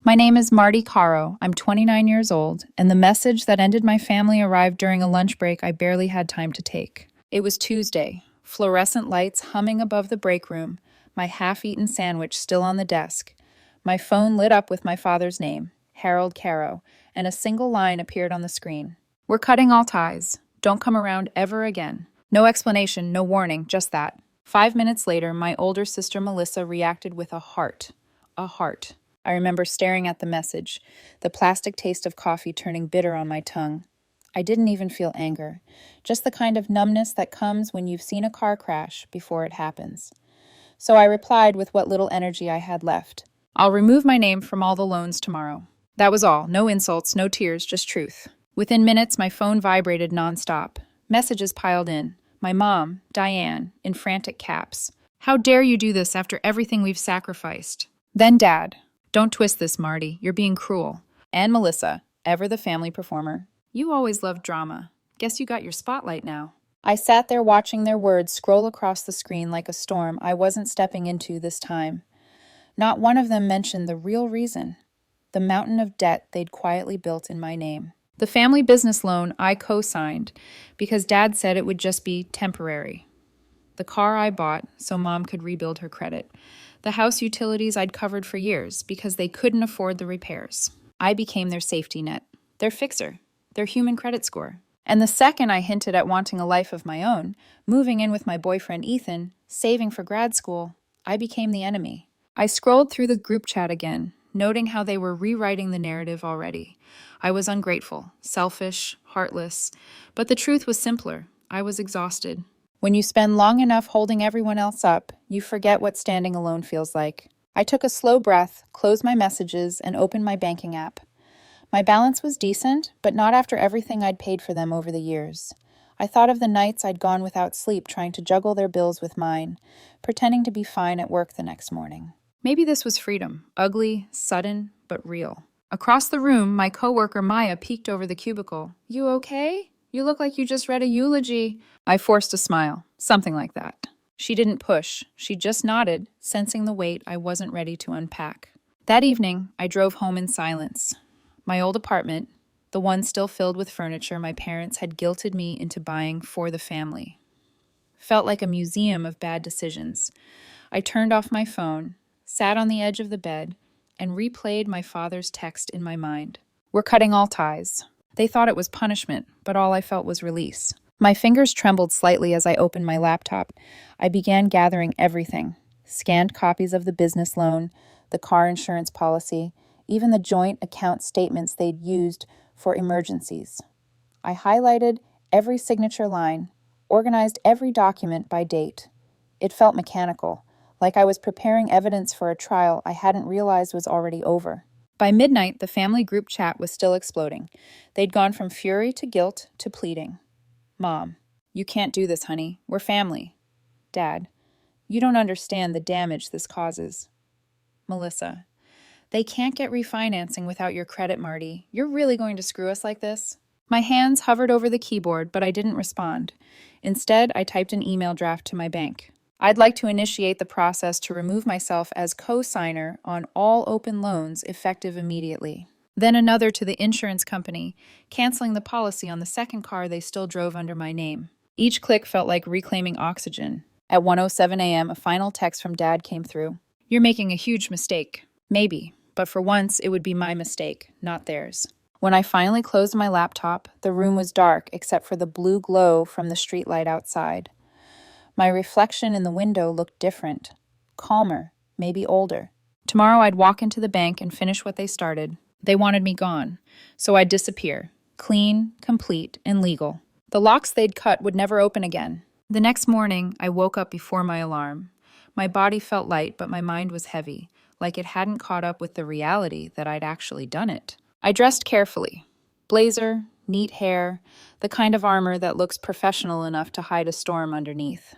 My name is Marty Caro. I'm 29 years old, and the message that ended my family arrived during a lunch break I barely had time to take. It was Tuesday, fluorescent lights humming above the break room, my half-eaten sandwich still on the desk. My phone lit up with my father's name, Harold Caro, and a single line appeared on the screen. We're cutting all ties. Don't come around ever again. No explanation, no warning, just that. 5 minutes later, my older sister Melissa reacted with a heart. A heart. I remember staring at the message, the plastic taste of coffee turning bitter on my tongue. I didn't even feel anger, just the kind of numbness that comes when you've seen a car crash before it happens. So I replied with what little energy I had left. I'll remove my name from all the loans tomorrow. That was all. No insults, no tears, just truth. Within minutes, my phone vibrated nonstop. Messages piled in. My mom, Diane, in frantic caps. How dare you do this after everything we've sacrificed? Then Dad. Don't twist this, Marty. You're being cruel. And Melissa, ever the family performer. You always loved drama. Guess you got your spotlight now. I sat there watching their words scroll across the screen like a storm I wasn't stepping into this time. Not one of them mentioned the real reason. The mountain of debt they'd quietly built in my name. The family business loan I co-signed because Dad said it would just be temporary. The car I bought so Mom could rebuild her credit. The house utilities I'd covered for years because they couldn't afford the repairs. I became their safety net, their fixer, their human credit score. And the second I hinted at wanting a life of my own, moving in with my boyfriend Ethan, saving for grad school, I became the enemy. I scrolled through the group chat again, noting how they were rewriting the narrative already. I was ungrateful, selfish, heartless, but the truth was simpler. I was exhausted. When you spend long enough holding everyone else up, you forget what standing alone feels like. I took a slow breath, closed my messages, and opened my banking app. My balance was decent, but not after everything I'd paid for them over the years. I thought of the nights I'd gone without sleep trying to juggle their bills with mine, pretending to be fine at work the next morning. Maybe this was freedom, ugly, sudden, but real. Across the room, my coworker Maya peeked over the cubicle. You okay? You look like you just read a eulogy. I forced a smile, something like that. She didn't push. She just nodded, sensing the weight I wasn't ready to unpack. That evening, I drove home in silence. My old apartment, the one still filled with furniture my parents had guilted me into buying for the family, felt like a museum of bad decisions. I turned off my phone, sat on the edge of the bed, and replayed my father's text in my mind. We're cutting all ties. They thought it was punishment, but all I felt was release. My fingers trembled slightly as I opened my laptop. I began gathering everything. Scanned copies of the business loan, the car insurance policy, even the joint account statements they'd used for emergencies. I highlighted every signature line, organized every document by date. It felt mechanical, like I was preparing evidence for a trial I hadn't realized was already over. By midnight, the family group chat was still exploding. They'd gone from fury to guilt to pleading. Mom, you can't do this, honey. We're family. Dad, you don't understand the damage this causes. Melissa, they can't get refinancing without your credit, Marty. You're really going to screw us like this? My hands hovered over the keyboard, but I didn't respond. Instead, I typed an email draft to my bank. I'd like to initiate the process to remove myself as co-signer on all open loans effective immediately. Then another to the insurance company, canceling the policy on the second car they still drove under my name. Each click felt like reclaiming oxygen. At 1:07 a.m., a final text from Dad came through. You're making a huge mistake. Maybe, but for once it would be my mistake, not theirs. When I finally closed my laptop, the room was dark except for the blue glow from the streetlight outside. My reflection in the window looked different, calmer, maybe older. Tomorrow I'd walk into the bank and finish what they started. They wanted me gone, so I'd disappear, clean, complete, and legal. The locks they'd cut would never open again. The next morning, I woke up before my alarm. My body felt light, but my mind was heavy, like it hadn't caught up with the reality that I'd actually done it. I dressed carefully. Blazer, neat hair, the kind of armor that looks professional enough to hide a storm underneath.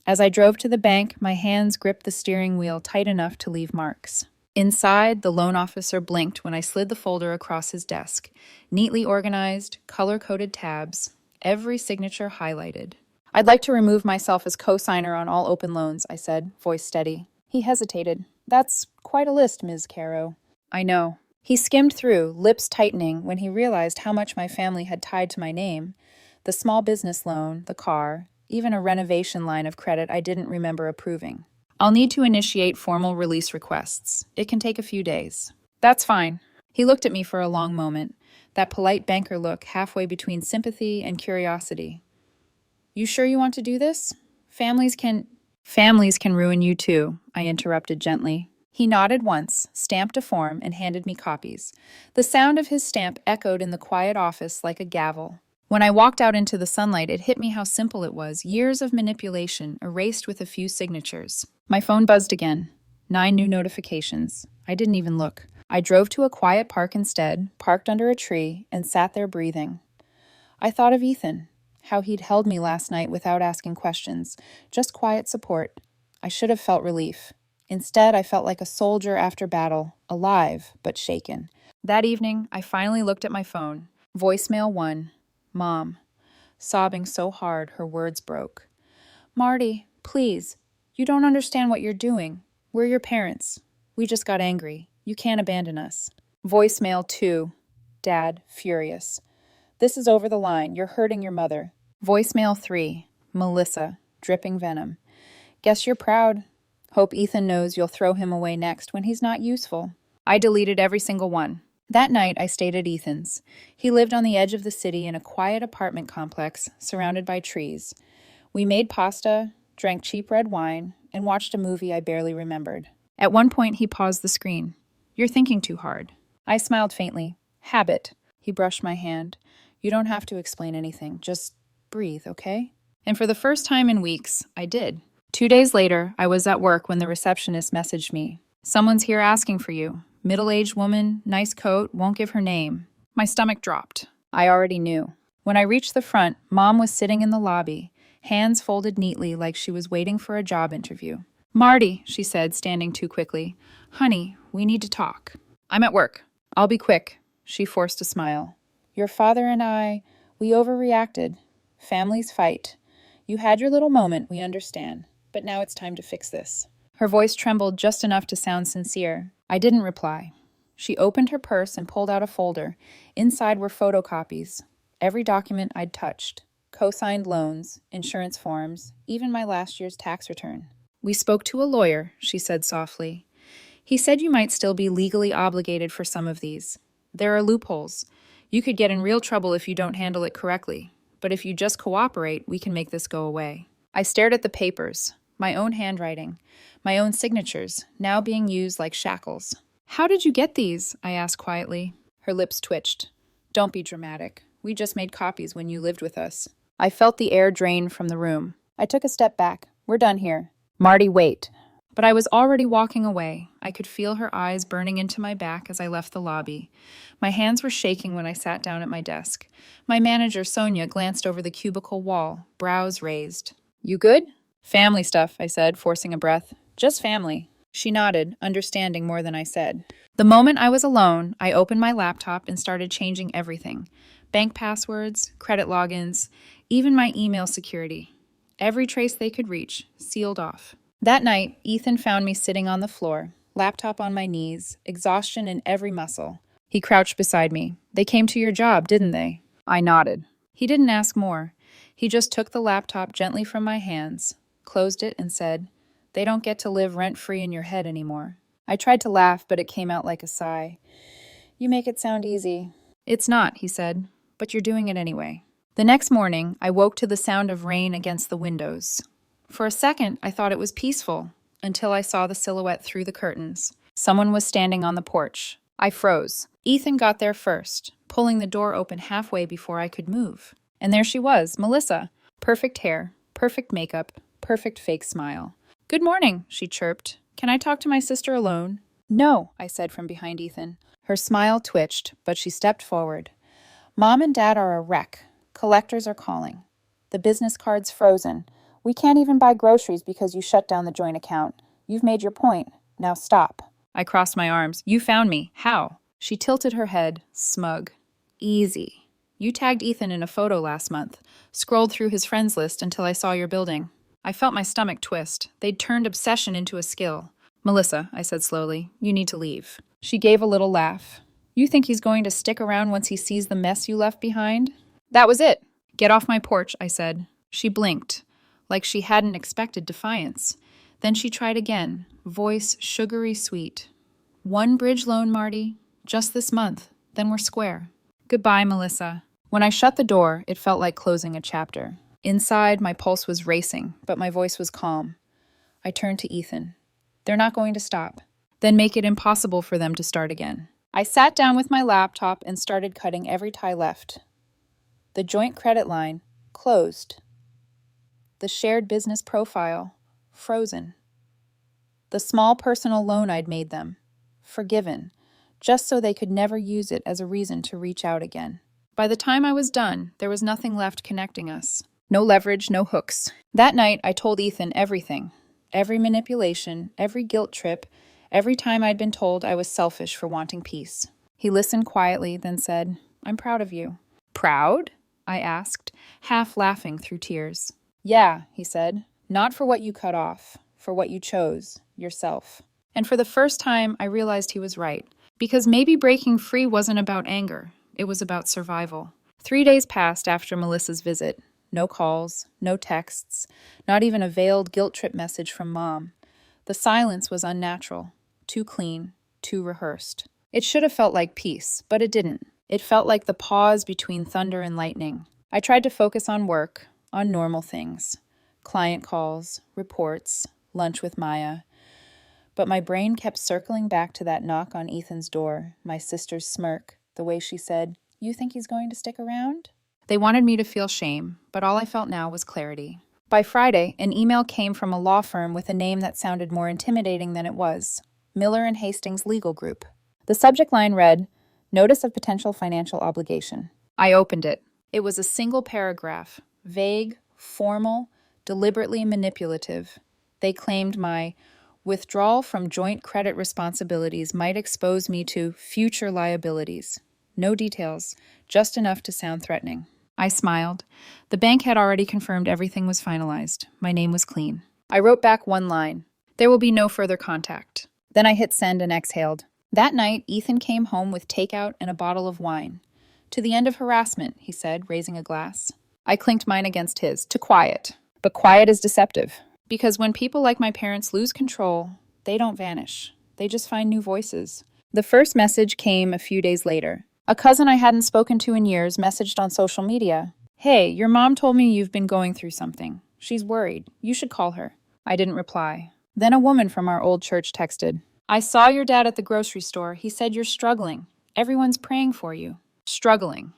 As I drove to the bank, my hands gripped the steering wheel tight enough to leave marks. Inside, the loan officer blinked when I slid the folder across his desk. Neatly organized, color-coded tabs, every signature highlighted. I'd like to remove myself as co-signer on all open loans, I said, voice steady. He hesitated. That's quite a list, Ms. Caro. I know. He skimmed through, lips tightening, when he realized how much my family had tied to my name. The small business loan, the car, even a renovation line of credit I didn't remember approving. I'll need to initiate formal release requests. It can take a few days. That's fine. He looked at me for a long moment, that polite banker look halfway between sympathy and curiosity. You sure you want to do this? Families can ruin you too, I interrupted gently. He nodded once, stamped a form, and handed me copies. The sound of his stamp echoed in the quiet office like a gavel. When I walked out into the sunlight, it hit me how simple it was. Years of manipulation, erased with a few signatures. My phone buzzed again. 9 new notifications. I didn't even look. I drove to a quiet park instead, parked under a tree, and sat there breathing. I thought of Ethan, how he'd held me last night without asking questions, just quiet support. I should have felt relief. Instead, I felt like a soldier after battle, alive but shaken. That evening, I finally looked at my phone. Voicemail 1. Mom. Sobbing so hard her words broke. Marty, please. You don't understand what you're doing. We're your parents. We just got angry. You can't abandon us. Voicemail 2. Dad, furious. This is over the line. You're hurting your mother. Voicemail 3. Melissa, dripping venom. Guess you're proud. Hope Ethan knows you'll throw him away next when he's not useful. I deleted every single one. That night, I stayed at Ethan's. He lived on the edge of the city in a quiet apartment complex surrounded by trees. We made pasta, drank cheap red wine, and watched a movie I barely remembered. At one point, he paused the screen. You're thinking too hard. I smiled faintly. Habit. He brushed my hand. You don't have to explain anything. Just breathe, okay? And for the first time in weeks, I did. 2 days later, I was at work when the receptionist messaged me. Someone's here asking for you. Middle-aged woman, nice coat, won't give her name. My stomach dropped. I already knew. When I reached the front, Mom was sitting in the lobby, hands folded neatly like she was waiting for a job interview. Marty, she said, standing too quickly. Honey, we need to talk. I'm at work. I'll be quick. She forced a smile. Your father and I, we overreacted. Families fight. You had your little moment, we understand. But now it's time to fix this. Her voice trembled just enough to sound sincere. I didn't reply. She opened her purse and pulled out a folder. Inside were photocopies. Every document I'd touched. Co-signed loans, insurance forms, even my last year's tax return. We spoke to a lawyer, she said softly. He said you might still be legally obligated for some of these. There are loopholes. You could get in real trouble if you don't handle it correctly. But if you just cooperate, we can make this go away. I stared at the papers. My own handwriting, my own signatures, now being used like shackles. How did you get these? I asked quietly. Her lips twitched. Don't be dramatic. We just made copies when you lived with us. I felt the air drain from the room. I took a step back. We're done here. Marty, wait. But I was already walking away. I could feel her eyes burning into my back as I left the lobby. My hands were shaking when I sat down at my desk. My manager, Sonia, glanced over the cubicle wall, brows raised. You good? Family stuff, I said, forcing a breath. Just family. She nodded, understanding more than I said. The moment I was alone, I opened my laptop and started changing everything. Bank passwords, credit logins, even my email security. Every trace they could reach, sealed off. That night, Ethan found me sitting on the floor, laptop on my knees, exhaustion in every muscle. He crouched beside me. They came to your job, didn't they? I nodded. He didn't ask more. He just took the laptop gently from my hands, closed it, and said, They don't get to live rent-free in your head anymore. I tried to laugh, but it came out like a sigh. You make it sound easy. It's not, he said, but you're doing it anyway. The next morning, I woke to the sound of rain against the windows. For a second, I thought it was peaceful, until I saw the silhouette through the curtains. Someone was standing on the porch. I froze. Ethan got there first, pulling the door open halfway before I could move. And there she was, Melissa. Perfect hair, perfect makeup, perfect fake smile. Good morning, she chirped. Can I talk to my sister alone? No, I said from behind Ethan. Her smile twitched, but she stepped forward. Mom and Dad are a wreck. Collectors are calling. The business card's frozen. We can't even buy groceries because you shut down the joint account. You've made your point. Now stop. I crossed my arms. You found me. How? She tilted her head, smug. Easy. You tagged Ethan in a photo last month. Scrolled through his friends list until I saw your building. I felt my stomach twist. They'd turned obsession into a skill. Melissa, I said slowly, you need to leave. She gave a little laugh. You think he's going to stick around once he sees the mess you left behind? That was it. Get off my porch, I said. She blinked, like she hadn't expected defiance. Then she tried again, voice sugary sweet. One bridge loan, Marty. Just this month. Then we're square. Goodbye, Melissa. When I shut the door, it felt like closing a chapter. Inside, my pulse was racing, but my voice was calm. I turned to Ethan. They're not going to stop. Then make it impossible for them to start again. I sat down with my laptop and started cutting every tie left. The joint credit line, closed. The shared business profile, frozen. The small personal loan I'd made them, forgiven, just so they could never use it as a reason to reach out again. By the time I was done, there was nothing left connecting us. No leverage, no hooks. That night, I told Ethan everything. Every manipulation, every guilt trip, every time I'd been told I was selfish for wanting peace. He listened quietly, then said, I'm proud of you. Proud? I asked, half laughing through tears. Yeah, he said. Not for what you cut off, for what you chose, yourself. And for the first time, I realized he was right. Because maybe breaking free wasn't about anger. It was about survival. 3 days passed after Melissa's visit. No calls, no texts, not even a veiled guilt trip message from Mom. The silence was unnatural, too clean, too rehearsed. It should have felt like peace, but it didn't. It felt like the pause between thunder and lightning. I tried to focus on work, on normal things. Client calls, reports, lunch with Maya. But my brain kept circling back to that knock on Ethan's door, my sister's smirk, the way she said, You think he's going to stick around? They wanted me to feel shame, but all I felt now was clarity. By Friday, an email came from a law firm with a name that sounded more intimidating than it was, Miller and Hastings Legal Group. The subject line read, Notice of Potential Financial Obligation. I opened it. It was a single paragraph, vague, formal, deliberately manipulative. They claimed my withdrawal from joint credit responsibilities might expose me to future liabilities. No details, just enough to sound threatening. I smiled. The bank had already confirmed everything was finalized. My name was clean. I wrote back one line. There will be no further contact. Then I hit send and exhaled. That night, Ethan came home with takeout and a bottle of wine. To the end of harassment, he said, raising a glass. I clinked mine against his, to quiet. But quiet is deceptive. Because when people like my parents lose control, they don't vanish. They just find new voices. The first message came a few days later. A cousin I hadn't spoken to in years messaged on social media. Hey, your mom told me you've been going through something. She's worried. You should call her. I didn't reply. Then a woman from our old church texted. I saw your dad at the grocery store. He said you're struggling. Everyone's praying for you. Struggling.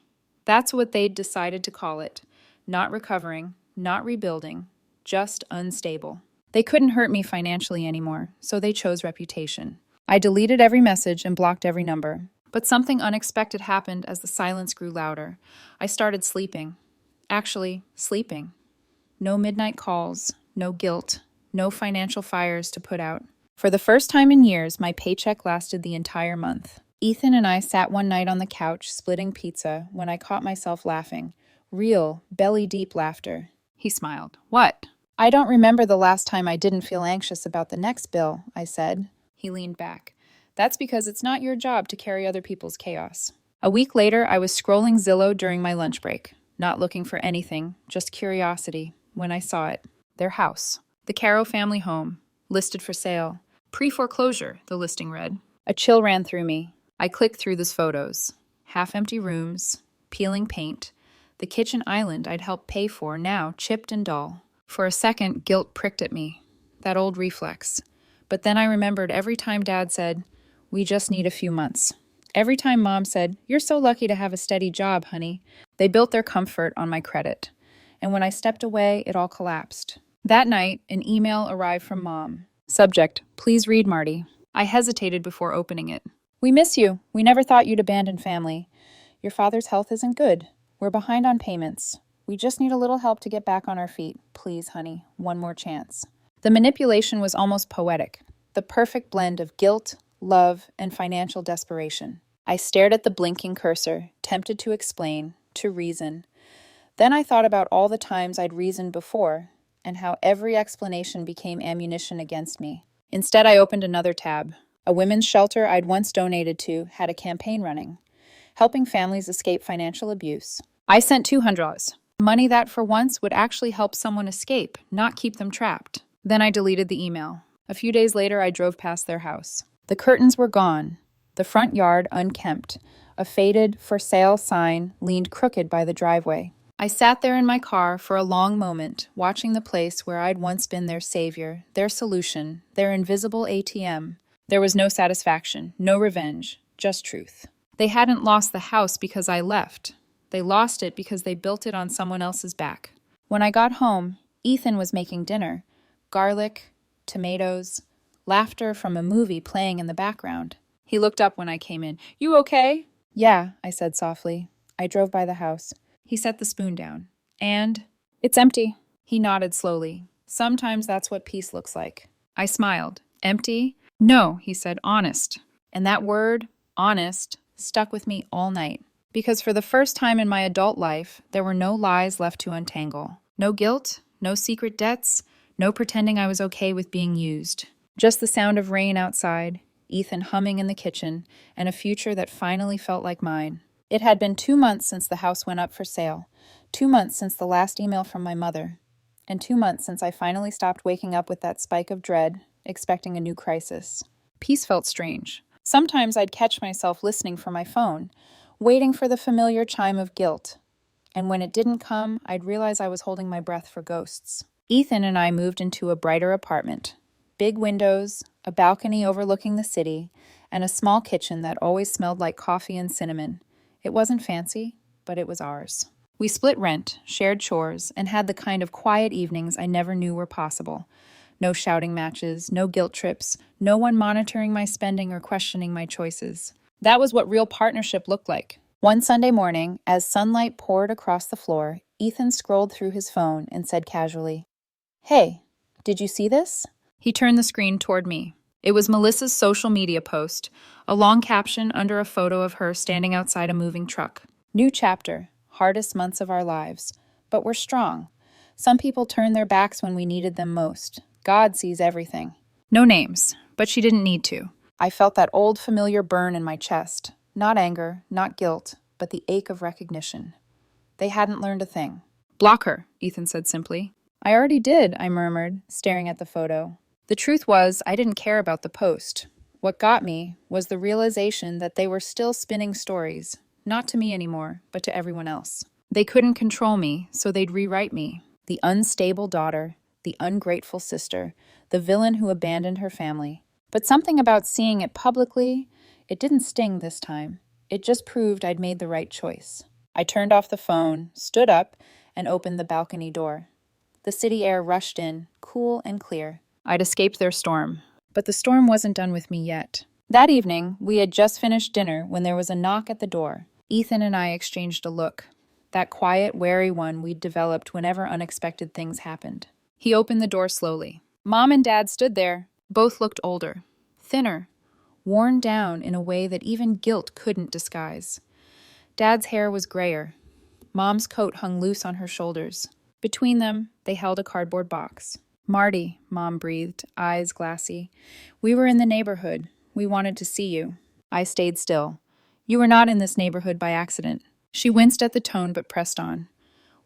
That's what they'd decided to call it. Not recovering, not rebuilding, just unstable. They couldn't hurt me financially anymore, so they chose reputation. I deleted every message and blocked every number. But something unexpected happened as the silence grew louder. I started sleeping. Actually, sleeping. No midnight calls, no guilt, no financial fires to put out. For the first time in years, my paycheck lasted the entire month. Ethan and I sat one night on the couch, splitting pizza, when I caught myself laughing. Real, belly-deep laughter. He smiled. What? I don't remember the last time I didn't feel anxious about the next bill, I said. He leaned back. That's because it's not your job to carry other people's chaos. A week later, I was scrolling Zillow during my lunch break, not looking for anything, just curiosity, when I saw it. Their house. The Caro family home. Listed for sale. Pre-foreclosure, the listing read. A chill ran through me. I clicked through the photos. Half-empty rooms, peeling paint, the kitchen island I'd helped pay for, now chipped and dull. For a second, guilt pricked at me. That old reflex. But then I remembered every time Dad said, we just need a few months. Every time Mom said, you're so lucky to have a steady job, honey. They built their comfort on my credit. And when I stepped away, it all collapsed. That night, an email arrived from Mom. Subject, please read, Marty. I hesitated before opening it. We miss you. We never thought you'd abandon family. Your father's health isn't good. We're behind on payments. We just need a little help to get back on our feet. Please, honey, one more chance. The manipulation was almost poetic. The perfect blend of guilt, love, and financial desperation. I stared at the blinking cursor, tempted to explain, to reason. Then I thought about all the times I'd reasoned before, and how every explanation became ammunition against me. Instead, I opened another tab. A women's shelter I'd once donated to had a campaign running, helping families escape financial abuse. I sent $200, money that for once would actually help someone escape, not keep them trapped. Then I deleted the email. A few days later, I drove past their house. The curtains were gone, the front yard unkempt. A faded "for sale" sign leaned crooked by the driveway. I sat there in my car for a long moment, watching the place where I'd once been their savior, their solution, their invisible ATM. There was no satisfaction, no revenge, just truth. They hadn't lost the house because I left. They lost it because they built it on someone else's back. When I got home, Ethan was making dinner. Garlic, tomatoes, laughter from a movie playing in the background. He looked up when I came in. "You okay?" "Yeah," I said softly. I drove by the house. He set the spoon down. "And?" "It's empty." He nodded slowly. "Sometimes that's what peace looks like." I smiled. "Empty?" "No," he said, "honest." And that word, honest, stuck with me all night. Because for the first time in my adult life, there were no lies left to untangle. No guilt, no secret debts, no pretending I was okay with being used. Just the sound of rain outside, Ethan humming in the kitchen, and a future that finally felt like mine. It had been 2 months since the house went up for sale, 2 months since the last email from my mother, and 2 months since I finally stopped waking up with that spike of dread, expecting a new crisis. Peace felt strange. Sometimes I'd catch myself listening for my phone, waiting for the familiar chime of guilt. And when it didn't come, I'd realize I was holding my breath for ghosts. Ethan and I moved into a brighter apartment. Big windows, a balcony overlooking the city, and a small kitchen that always smelled like coffee and cinnamon. It wasn't fancy, but it was ours. We split rent, shared chores, and had the kind of quiet evenings I never knew were possible. No shouting matches, no guilt trips, no one monitoring my spending or questioning my choices. That was what real partnership looked like. One Sunday morning, as sunlight poured across the floor, Ethan scrolled through his phone and said casually, "Hey, did you see this?" He turned the screen toward me. It was Melissa's social media post, a long caption under a photo of her standing outside a moving truck. "New chapter, hardest months of our lives. But we're strong. Some people turned their backs when we needed them most. God sees everything." No names, but she didn't need to. I felt that old familiar burn in my chest. Not anger, not guilt, but the ache of recognition. They hadn't learned a thing. "Block her," Ethan said simply. "I already did," I murmured, staring at the photo. The truth was, I didn't care about the post. What got me was the realization that they were still spinning stories, not to me anymore, but to everyone else. They couldn't control me, so they'd rewrite me. The unstable daughter, the ungrateful sister, the villain who abandoned her family. But something about seeing it publicly, it didn't sting this time. It just proved I'd made the right choice. I turned off the phone, stood up, and opened the balcony door. The city air rushed in, cool and clear. I'd escaped their storm. But the storm wasn't done with me yet. That evening, we had just finished dinner when there was a knock at the door. Ethan and I exchanged a look. That quiet, wary one we'd developed whenever unexpected things happened. He opened the door slowly. Mom and Dad stood there. Both looked older, thinner, worn down in a way that even guilt couldn't disguise. Dad's hair was grayer. Mom's coat hung loose on her shoulders. Between them, they held a cardboard box. "Marty," Mom breathed, eyes glassy. "We were in the neighborhood. We wanted to see you." I stayed still. "You were not in this neighborhood by accident." She winced at the tone but pressed on.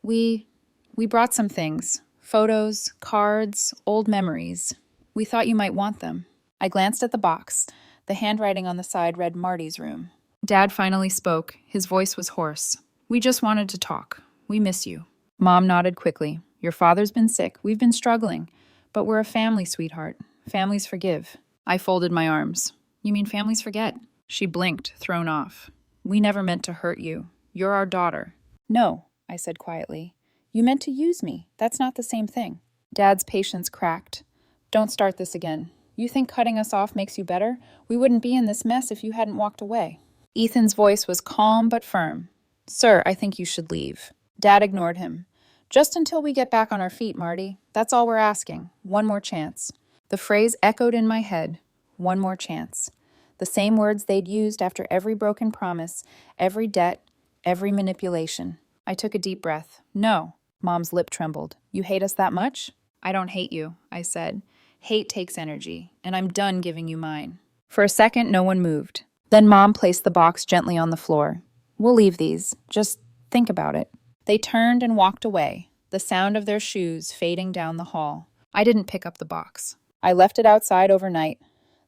We brought some things. Photos, cards, old memories. We thought you might want them." I glanced at the box. The handwriting on the side read Marty's room. Dad finally spoke. His voice was hoarse. "We just wanted to talk. We miss you." Mom nodded quickly. "Your father's been sick. We've been struggling. But we're a family, sweetheart. Families forgive." I folded my arms. "You mean families forget?" She blinked, thrown off. "We never meant to hurt you. You're our daughter." "No," I said quietly. "You meant to use me. That's not the same thing." Dad's patience cracked. "Don't start this again. You think cutting us off makes you better? We wouldn't be in this mess if you hadn't walked away." Ethan's voice was calm but firm. "Sir, I think you should leave." Dad ignored him. "Just until we get back on our feet, Marty. That's all we're asking. One more chance." The phrase echoed in my head. One more chance. The same words they'd used after every broken promise, every debt, every manipulation. I took a deep breath. "No." Mom's lip trembled. "You hate us that much?" "I don't hate you," I said. "Hate takes energy, and I'm done giving you mine." For a second, no one moved. Then Mom placed the box gently on the floor. "We'll leave these. Just think about it." They turned and walked away, the sound of their shoes fading down the hall. I didn't pick up the box. I left it outside overnight,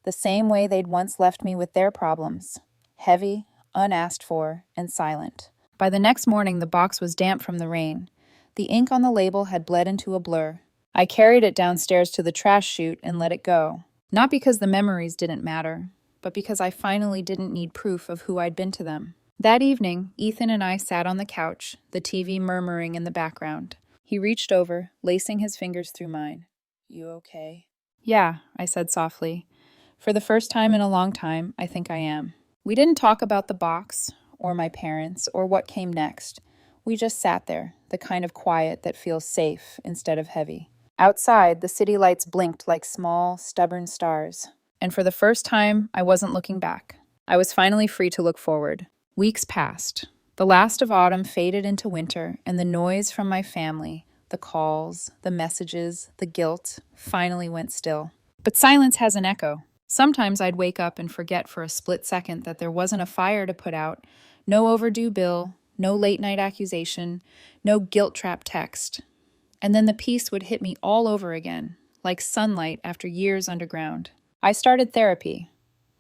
the same way they'd once left me with their problems. Heavy, unasked for, and silent. By the next morning, the box was damp from the rain. The ink on the label had bled into a blur. I carried it downstairs to the trash chute and let it go. Not because the memories didn't matter, but because I finally didn't need proof of who I'd been to them. That evening, Ethan and I sat on the couch, the TV murmuring in the background. He reached over, lacing his fingers through mine. "You okay?" "Yeah," I said softly. "For the first time in a long time, I think I am." We didn't talk about the box, or my parents, or what came next. We just sat there, the kind of quiet that feels safe instead of heavy. Outside, the city lights blinked like small, stubborn stars. And for the first time, I wasn't looking back. I was finally free to look forward. Weeks passed. The last of autumn faded into winter, and the noise from my family, the calls, the messages, the guilt, finally went still. But silence has an echo. Sometimes I'd wake up and forget for a split second that there wasn't a fire to put out, no overdue bill, no late-night accusation, no guilt-trap text. And then the peace would hit me all over again, like sunlight after years underground. I started therapy,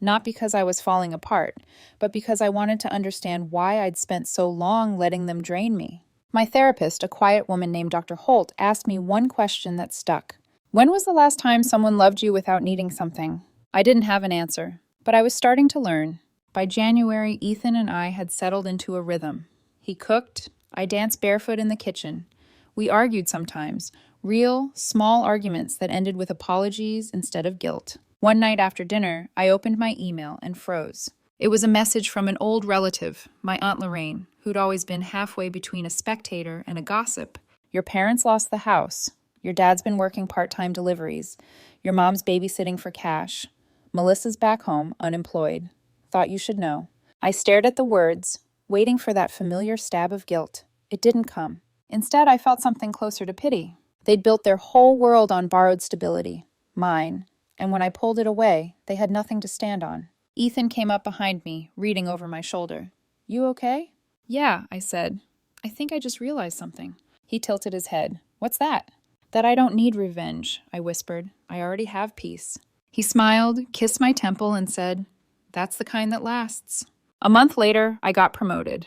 not because I was falling apart, but because I wanted to understand why I'd spent so long letting them drain me. My therapist, a quiet woman named Dr. Holt, asked me one question that stuck. "When was the last time someone loved you without needing something?" I didn't have an answer, but I was starting to learn. By January, Ethan and I had settled into a rhythm. He cooked, I danced barefoot in the kitchen. We argued sometimes, real, small arguments that ended with apologies instead of guilt. One night after dinner, I opened my email and froze. It was a message from an old relative, my Aunt Lorraine, who'd always been halfway between a spectator and a gossip. "Your parents lost the house. Your dad's been working part-time deliveries. Your mom's babysitting for cash. Melissa's back home, unemployed. Thought you should know." I stared at the words, waiting for that familiar stab of guilt. It didn't come. Instead, I felt something closer to pity. They'd built their whole world on borrowed stability, mine, and when I pulled it away, they had nothing to stand on. Ethan came up behind me, reading over my shoulder. "You okay?" "Yeah," I said. "I think I just realized something." He tilted his head. "What's that?" "That I don't need revenge," I whispered. "I already have peace." He smiled, kissed my temple, and said, "That's the kind that lasts." A month later, I got promoted.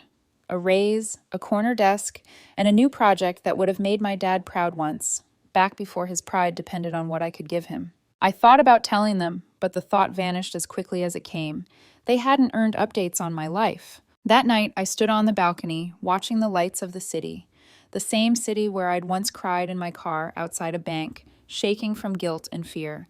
A raise, a corner desk, and a new project that would have made my dad proud once, back before his pride depended on what I could give him. I thought about telling them, but the thought vanished as quickly as it came. They hadn't earned updates on my life. That night, I stood on the balcony, watching the lights of the city where I'd once cried in my car outside a bank, shaking from guilt and fear.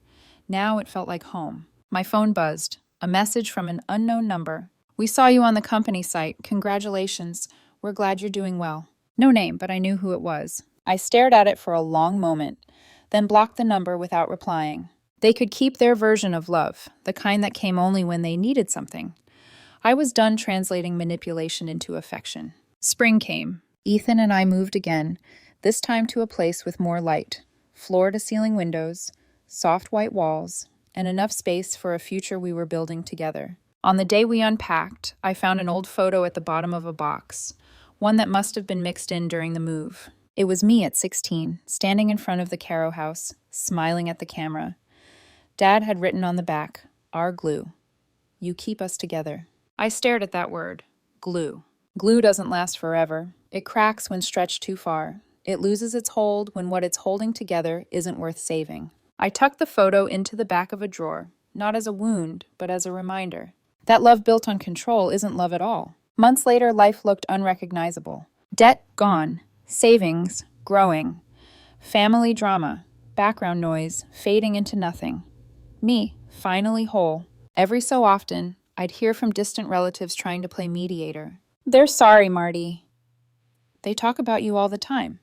Now it felt like home. My phone buzzed, a message from an unknown number. "We saw you on the company site. Congratulations. We're glad you're doing well." No name, but I knew who it was. I stared at it for a long moment, then blocked the number without replying. They could keep their version of love, the kind that came only when they needed something. I was done translating manipulation into affection. Spring came. Ethan and I moved again, this time to a place with more light, floor-to-ceiling windows, soft white walls, and enough space for a future we were building together. On the day we unpacked, I found an old photo at the bottom of a box, one that must have been mixed in during the move. It was me at 16, standing in front of the Caro house, smiling at the camera. Dad had written on the back, "Our glue. You keep us together." I stared at that word, glue. Glue doesn't last forever. It cracks when stretched too far. It loses its hold when what it's holding together isn't worth saving. I tucked the photo into the back of a drawer, not as a wound, but as a reminder. That love built on control isn't love at all. Months later, life looked unrecognizable. Debt gone. Savings growing. Family drama. Background noise fading into nothing. Me, finally whole. Every so often, I'd hear from distant relatives trying to play mediator. "They're sorry, Marty." "They talk about you all the time.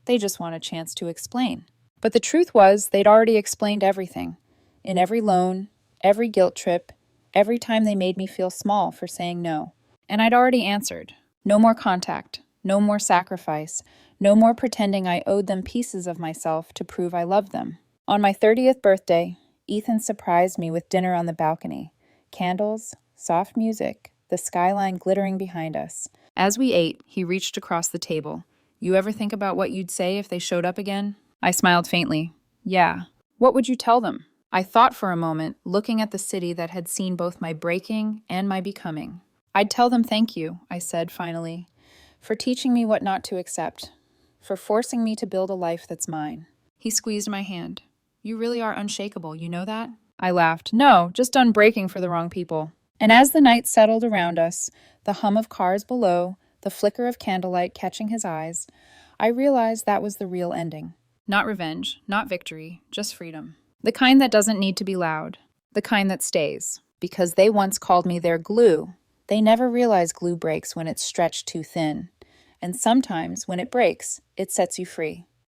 They just want a chance to explain." But the truth was, they'd already explained everything. In every loan, every guilt trip, every time they made me feel small for saying no. And I'd already answered. No more contact, no more sacrifice, no more pretending I owed them pieces of myself to prove I loved them. On my 30th birthday, Ethan surprised me with dinner on the balcony. Candles, soft music, the skyline glittering behind us. As we ate, he reached across the table. You ever think about what you'd say if they showed up again? I smiled faintly. Yeah. What would you tell them? I thought for a moment, looking at the city that had seen both my breaking and my becoming. I'd tell them thank you, I said finally, for teaching me what not to accept, for forcing me to build a life that's mine. He squeezed my hand. You really are unshakable, you know that? I laughed. No, just done breaking for the wrong people. And as the night settled around us, the hum of cars below, the flicker of candlelight catching his eyes, I realized that was the real ending. Not revenge, not victory, just freedom. The kind that doesn't need to be loud. The kind that stays. Because they once called me their glue. They never realize glue breaks when it's stretched too thin. And sometimes, when it breaks, it sets you free.